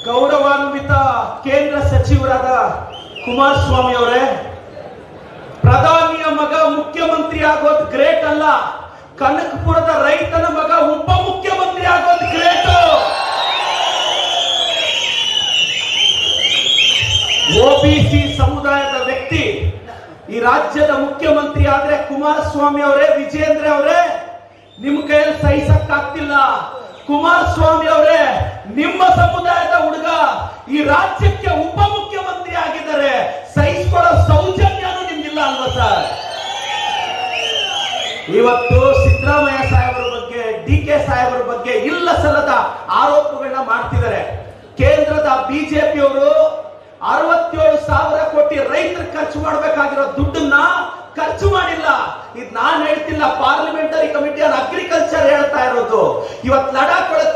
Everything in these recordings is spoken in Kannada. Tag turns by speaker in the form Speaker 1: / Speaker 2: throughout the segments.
Speaker 1: ಗೌರವಾನ್ವಿತ ಕೇಂದ್ರ ಸಚಿವರಾದ ಕುಮಾರಸ್ವಾಮಿ ಅವರೇ, ಪ್ರಧಾನಿಯ ಮಗ ಮುಖ್ಯಮಂತ್ರಿ ಆಗೋದು ಗ್ರೇಟ್ ಅಲ್ಲ, ಕನಕಪುರದ ರೈತನ ಮಗ ಉಪ ಮುಖ್ಯಮಂತ್ರಿ ಆಗೋದು ಗ್ರೇಟ್. ಒಬಿಸಿ ಸಮುದಾಯದ ವ್ಯಕ್ತಿ ಈ ರಾಜ್ಯದ ಮುಖ್ಯಮಂತ್ರಿ ಆದ್ರೆ ಕುಮಾರಸ್ವಾಮಿ ಅವರೇ, ವಿಜೇಂದ್ರ ಅವರೇ, ನಿಮ್ ಕೈಯಲ್ಲಿ ಸಹಿಸಕ್ಕಾಗ್ತಿಲ್ಲ. ಕುಮಾರಸ್ವಾಮಿ ಅವರೇ, ನಿಮ್ಮ ಸಮುದಾಯದ ಹುಡುಗ ಈ ರಾಜ್ಯಕ್ಕೆ ಉಪ ಮುಖ್ಯಮಂತ್ರಿ ಆಗಿದ್ದಾರೆ, ಸಹಿಸಿಕೊಳ್ಳೋ ಸೌಜನ್ಯನೂ ನಿಮ್ಗಿಲ್ಲ ಅಲ್ವಾ ಸರ್? ಇವತ್ತು ಸಿದ್ದರಾಮಯ್ಯ ಸಾಹೇಬರ ಬಗ್ಗೆ, ಡಿ.ಕೆ. ಸಾಹೇಬರ ಬಗ್ಗೆ ಇಲ್ಲ ಸಲ್ಲದ ಆರೋಪಗಳನ್ನ ಮಾಡ್ತಿದ್ದಾರೆ. ಕೇಂದ್ರದ ಬಿಜೆಪಿಯವರು 67,000 ಕೋಟಿ ರೈತರು ಖರ್ಚು ಮಾಡಬೇಕಾಗಿರೋ ದುಡ್ಡನ್ನ ಖರ್ಚು ಮಾಡಿಲ್ಲ. ಇದು ನಾನು ಹೇಳ್ತಿಲ್ಲ, ಪಾರ್ಲಿಮೆಂಟರಿ ಕಮಿಟಿ ಆನ್ ಅಗ್ರಿಕಲ್ಚರ್ ಹೇಳ್ತಾ ಇರೋದು. ಇವತ್ತು ಲಡಾಖ್ ಒಳಗೆ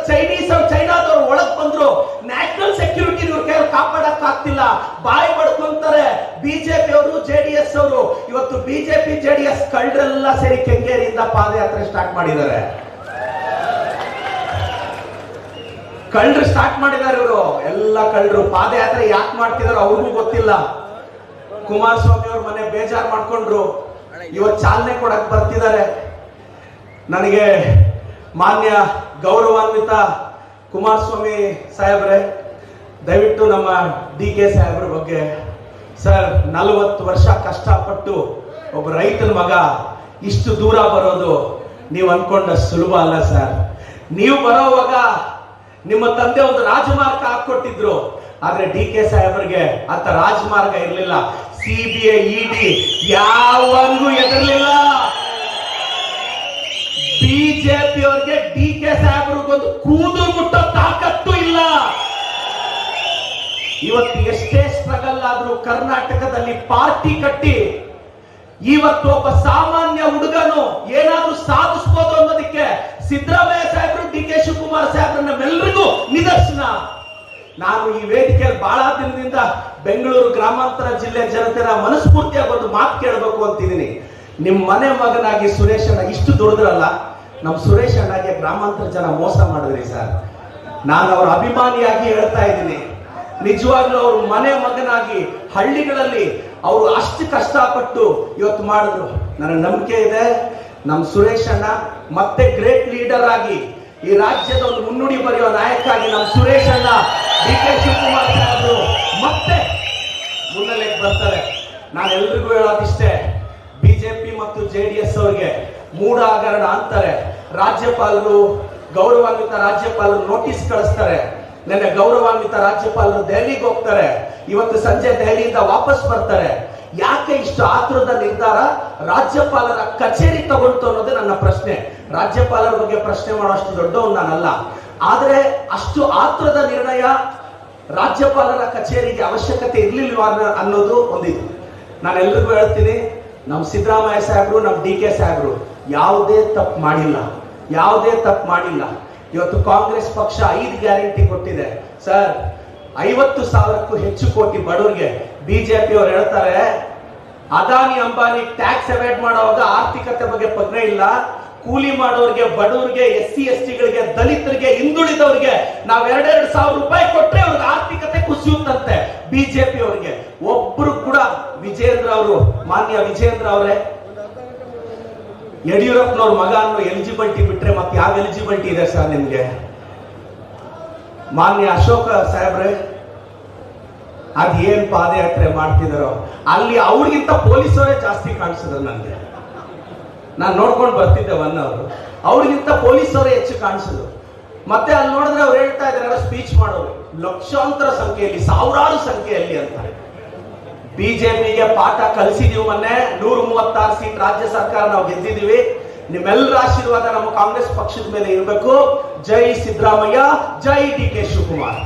Speaker 1: ಚೈನಾದವ್ರು ಒಳಗ್ ಬಂದ್ರು, ನ್ಯಾಷನಲ್ ಸೆಕ್ಯೂರಿಟಿ ಇವ್ರ ಕೈಯಲ್ಲಿ ಕಾಪಾಡಕ್ ಆಗ್ತಿಲ್ಲ, ಬಾಯಿ ಪಡ್ಕೊಂತಾರೆ ಬಿಜೆಪಿ ಅವರು, ಜೆಡಿಎಸ್ ಅವರು. ಇವತ್ತು ಬಿಜೆಪಿ ಜೆಡಿಎಸ್ ಕಳ್ಳರೆಲ್ಲ ಸೇರಿ ಕೆಂಗೇರಿಯಿಂದ ಪಾದಯಾತ್ರೆ ಸ್ಟಾರ್ಟ್ ಮಾಡಿದ್ದಾರೆ. ಕಳ್ಳರು ಸ್ಟಾರ್ಟ್ ಮಾಡಿದ್ದಾರೆ ಇವರು, ಎಲ್ಲ ಕಳ್ಳರು. ಪಾದಯಾತ್ರೆ ಯಾಕೆ ಮಾಡ್ತಿದಾರೋ ಅವ್ರಿಗೂ ಗೊತ್ತಿಲ್ಲ. ಕುಮಾರಸ್ವಾಮಿ ಅವ್ರ ಮನೆ ಬೇಜಾರು ಮಾಡ್ಕೊಂಡ್ರು, ಇವತ್ತು ಚಾಲನೆ ಕೊಡಕ್ ಬರ್ತಿದ್ದಾರೆ. ನನಗೆ ಮಾನ್ಯ ಗೌರವಾನ್ವಿತ ಕುಮಾರಸ್ವಾಮಿ ಸಾಹೇಬ್ರೆ, ದಯವಿಟ್ಟು ನಮ್ಮ ಡಿ.ಕೆ. ಸಾಹೇಬ್ರ ಬಗ್ಗೆ ಸರ್, 40 ವರ್ಷ ಕಷ್ಟಪಟ್ಟು ಒಬ್ಬ ರೈತನ ಮಗ ಇಷ್ಟು ದೂರ ಬರೋದು ನೀವು ಅನ್ಕೊಂಡಷ್ಟು ಸುಲಭ ಅಲ್ಲ ಸರ್. ನೀವು ಬರೋವಾಗ ನಿಮ್ಮ ತಂದೆ ಒಂದು ರಾಜಮಾರ್ಗ ಹಾಕೊಟ್ಟಿದ್ರು, ಆದ್ರೆ ಡಿ.ಕೆ. ಸಾಹೇಬರಿಗೆ ಅಂತ ರಾಜಮಾರ್ಗ ಇರಲಿಲ್ಲ. ಸಿಬಿಐ, ಇಡಿ ಯಾವಾಗೂ ಎದರ್ಲಿಲ್ಲ. ಬಿಜೆಪಿ ಅವ್ರಿಗೆ ಡಿ.ಕೆ. ಸಾಹೇಬ್ರಿಗೊಂದು ಕೂದಲು ಮುಟ್ಟೋ ತಾಕತ್ತು ಇಲ್ಲ. ಇವತ್ತು ಎಷ್ಟೇ ಸ್ಟ್ರಗಲ್ ಆದ್ರೂ ಕರ್ನಾಟಕದಲ್ಲಿ ಪಾರ್ಟಿ ಕಟ್ಟಿ ಇವತ್ತು ಒಬ್ಬ ಸಾಮಾನ್ಯ ಹುಡುಗನು ಏನಾದ್ರೂ ಸಾಧಿಸಬಹುದು ಅನ್ನೋದಕ್ಕೆ ಸಿದ್ದರಾಮಯ್ಯ ಸಾಹೇಬರು, ಡಿ.ಕೆ. ಶಿವಕುಮಾರ್ ಸಾಹೇಬ್ರನ್ನ ಎಲ್ಲರಿಗೂ ನಿದರ್ಶನ. ನಾನು ಈ ವೇದಿಕೆಯಲ್ಲಿ ಬಹಳ ದಿನದಿಂದ ಬೆಂಗಳೂರು ಗ್ರಾಮಾಂತರ ಜಿಲ್ಲೆ ಜನತೆಯ ಮನಸ್ಫೂರ್ತಿಯಾಗಿ ಒಂದು ಮಾತು ಕೇಳಬೇಕು ಅಂತಿದ್ದೀನಿ. ನಿಮ್ ಮನೆ ಮಗನಾಗಿ ಸುರೇಶ್ ಅಣ್ಣ ಇಷ್ಟು ದುಡಿದ್ರಲ್ಲ, ನಮ್ ಸುರೇಶ್ ಅಣ್ಣಗೆ ಗ್ರಾಮಾಂತರ ಜನ ಮೋಸ ಮಾಡಿದ್ರಿ ಸರ್. ನಾನು ಅವರ ಅಭಿಮಾನಿಯಾಗಿ ಹೇಳ್ತಾ ಇದ್ದೀನಿ, ನಿಜವಾಗ್ಲೂ ಅವ್ರ ಮನೆ ಮಗನಾಗಿ ಹಳ್ಳಿಗಳಲ್ಲಿ ಅವರು ಅಷ್ಟು ಕಷ್ಟಪಟ್ಟು ಇವತ್ತು ಮಾಡಿದ್ರು. ನನಗೆ ನಂಬಿಕೆ ಇದೆ, ನಮ್ ಸುರೇಶ್ ಅಣ್ಣ ಮತ್ತೆ ಗ್ರೇಟ್ ಲೀಡರ್ ಆಗಿ ಈ ರಾಜ್ಯದ ಒಂದು ಮುನ್ನುಡಿ ಬರೆಯುವ ನಾಯಕ ಆಗಿ ನಮ್ಮ ಸುರೇಶ್ ಅಣ್ಣ, ಡಿ.ಕೆ. ಶಿವಕುಮಾರ್ ಸಾಹೇಬರು ಮತ್ತೆ ಮುನ್ನೆಲೆಗೆ ಬರ್ತಾರೆ. ನಾನು ಎಲ್ರಿಗೂ ಹೇಳೋದಿಷ್ಟೇ, ಬಿಜೆಪಿ ಮತ್ತು ಜೆಡಿಎಸ್ ಅವರಿಗೆ ಮೂಢ ಹಗರಣ ಅಂತಾರೆ. ರಾಜ್ಯಪಾಲರು, ಗೌರವಾನ್ವಿತ ರಾಜ್ಯಪಾಲರು ನೋಟಿಸ್ ಕಳಿಸ್ತಾರೆ. ನೆನ್ನೆ ಗೌರವಾನ್ವಿತ ರಾಜ್ಯಪಾಲರು ದೆಹಲಿಗೆ ಹೋಗ್ತಾರೆ, ಇವತ್ತು ಸಂಜೆ ದೆಹಲಿಯಿಂದ ವಾಪಸ್ ಬರ್ತಾರೆ. ಯಾಕೆ ಇಷ್ಟು ಆತುರದ ನಿರ್ಧಾರ ರಾಜ್ಯಪಾಲರ ಕಚೇರಿ ತಗೊಂಡು ಅನ್ನೋದೇ ನನ್ನ ಪ್ರಶ್ನೆ. ರಾಜ್ಯಪಾಲರ ಬಗ್ಗೆ ಪ್ರಶ್ನೆ ಮಾಡುವಷ್ಟು ದೊಡ್ಡವನು ನಾನಲ್ಲ, ಆದ್ರೆ ಅಷ್ಟು ಆತುರದ ನಿರ್ಣಯ ರಾಜ್ಯಪಾಲರ ಕಚೇರಿಗೆ ಅವಶ್ಯಕತೆ ಇರ್ಲಿಲ್ವಾ ಅನ್ನೋದು ಒಂದಿದೆ. ನಾನು ಎಲ್ರಿಗೂ ಹೇಳ್ತೀನಿ, ನಮ್ಮ ಸಿದ್ದರಾಮಯ್ಯ ಸಾಹೇಬ್ರು, ನಮ್ಮ ಡಿ.ಕೆ. ಸಾಹೇಬ್ರು ಯಾವುದೇ ತಪ್ಪು ಮಾಡಿಲ್ಲ, ಯಾವುದೇ ತಪ್ಪು ಮಾಡಿಲ್ಲ. ಇವತ್ತು ಕಾಂಗ್ರೆಸ್ ಪಕ್ಷ 5 ಗ್ಯಾರಂಟಿ ಕೊಟ್ಟಿದೆ ಸರ್, 50,000ಕ್ಕೂ ಹೆಚ್ಚು ಕೋಟಿ ಬಡವರಿಗೆ. ಬಿಜೆಪಿ ಅವರು ಹೇಳ್ತಾರೆ ಅದಾನಿ ಅಂಬಾನಿ ಟ್ಯಾಕ್ಸ್ ಅವಾಯ್ಡ್ ಮಾಡುವಾಗ ಆರ್ಥಿಕತೆ ಬಗ್ಗೆ ಪ್ರಜ್ಞೆ ಇಲ್ಲ, ಕೂಲಿ ಮಾಡೋರಿಗೆ, ಬಡವರಿಗೆ, SC ST ಗಳಿಗೆ, ದಲಿತರಿಗೆ, ಹಿಂದುಳಿದವರಿಗೆ ನಾವು 2,000 ರೂಪಾಯಿ ಕೊಟ್ರೆ ಅವ್ರಿಗೆ ಆರ್ಥಿಕತೆ ಕುಸಿಯುತ್ತಂತೆ ಬಿಜೆಪಿ ಅವರಿಗೆ. ಒಬ್ರು ಕೂಡ ವಿಜೇಂದ್ರ ಅವರು, ಮಾನ್ಯ ವಿಜೇಂದ್ರ ಅವರೇ, ಯಡಿಯೂರಪ್ಪನವ್ರ ಮಗ ಅನ್ನೋ ಎಲಿಜಿಬಿಲಿಟಿ ಬಿಟ್ರೆ ಮತ್ತೆ ಯಾವ ಎಲಿಜಿಬಿಲಿಟಿ ಇದೆ ಸರ್ ನಿಮ್ಗೆ? ಮಾನ್ಯ ಅಶೋಕ ಸಾಹೇಬ್ರೆ, ಅದೇನ್ ಪಾದಯಾತ್ರೆ ಮಾಡ್ತಿದಾರೋ ಅಲ್ಲಿ ಅವ್ರಿಗಿಂತ ಪೊಲೀಸರೇ ಜಾಸ್ತಿ ಕಾಣಿಸಿದ್ರು ನನಗೆ. ನಾನು ನೋಡ್ಕೊಂಡು ಬರ್ತಿದ್ದೆ ಅವರು, ಅವ್ರಿಗಿಂತ ಪೊಲೀಸರೇ ಹೆಚ್ಚು ಕಾಣಿಸಿದ್ರು. ಮತ್ತೆ ಅಲ್ಲಿ ನೋಡಿದ್ರೆ ಅವ್ರು ಹೇಳ್ತಾ ಇದ್ದಾರೆ ಸ್ಪೀಚ್ ಮಾಡೋರು ಲಕ್ಷಾಂತರ ಸಂಖ್ಯೆಯಲ್ಲಿ, ಸಾವಿರಾರು ಸಂಖ್ಯೆಯಲ್ಲಿ ಅಂತ. ಬಿಜೆಪಿಗೆ ಪಾಠ ಕಲಿಸಿದೀವಿ. ಮೊನ್ನೆ 136 ಸೀಟ್ ರಾಜ್ಯ ಸರ್ಕಾರ ನಾವು ಗೆದ್ದಿದ್ದೀವಿ. ನಿಮ್ಮೆಲ್ಲರ ಆಶೀರ್ವಾದ ನಮ್ಮ ಕಾಂಗ್ರೆಸ್ ಪಕ್ಷದ ಮೇಲೆ ಇರಬೇಕು. ಜೈ ಸಿದ್ದರಾಮಯ್ಯ, ಜೈ ಡಿ.ಕೆ. ಶಿವಕುಮಾರ್.